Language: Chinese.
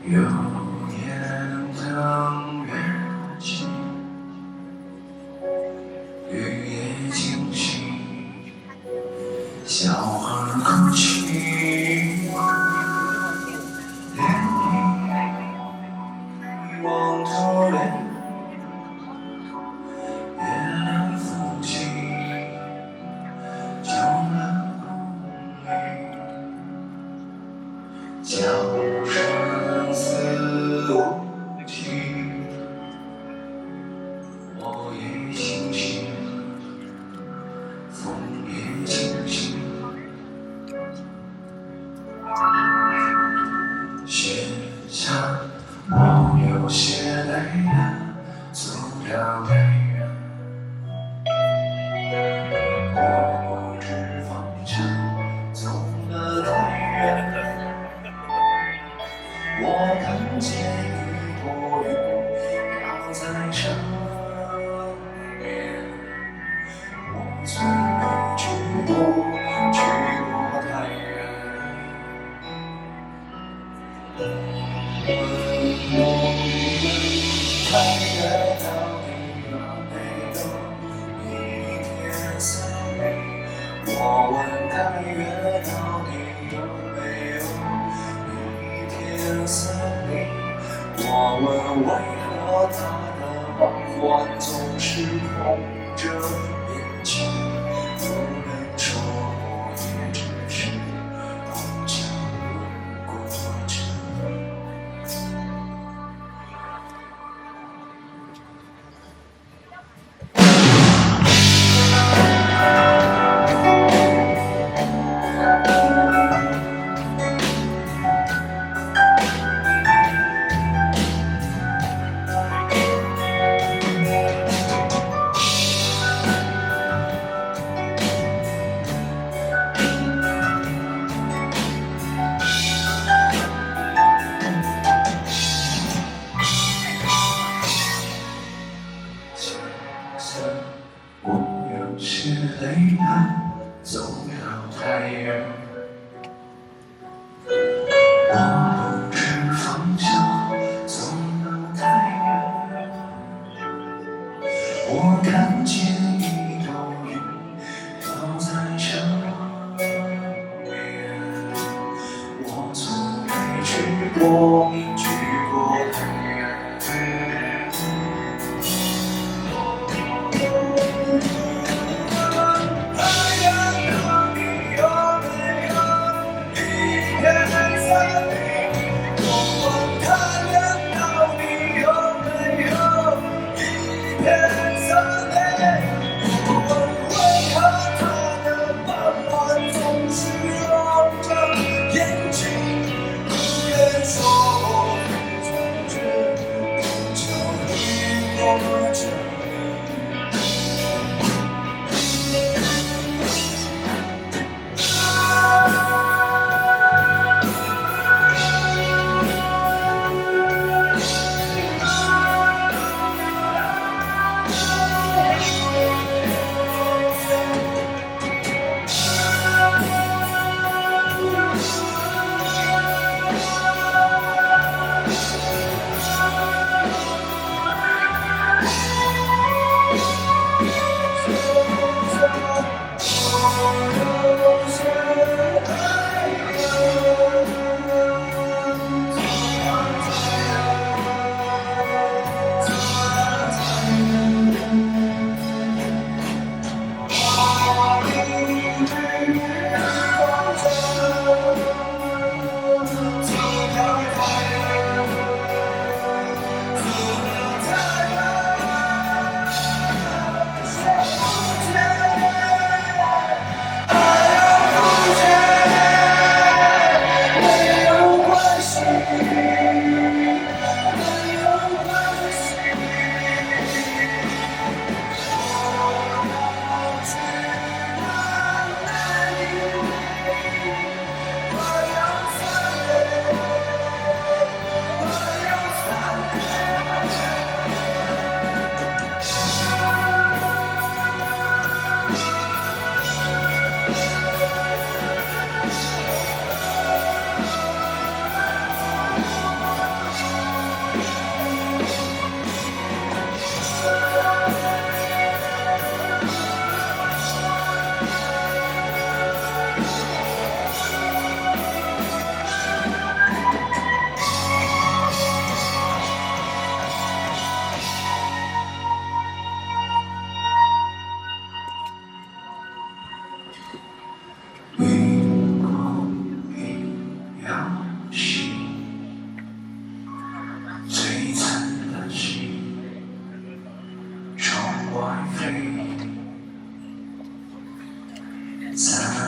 有年等月晴，雨夜惊醒，小孩哭泣，涟漪遗忘多年，月亮浮起，旧了光阴，叫声肆无忌，我也清醒，风也清醒，雪下我有些累了，走了太远，我不知方向，走了太远，我看见一朵云飘在上面，我从没去过太远。太远到底有没有一片森林？我问太远到底有没有一片森林？我问为何它的梦幻总是红着眼睛？有人说我也只是碰巧路过这里。我有些累了，走了太远，我不知方向，走了太远，我看见一朵云飘在上面，我从没去过太远。说在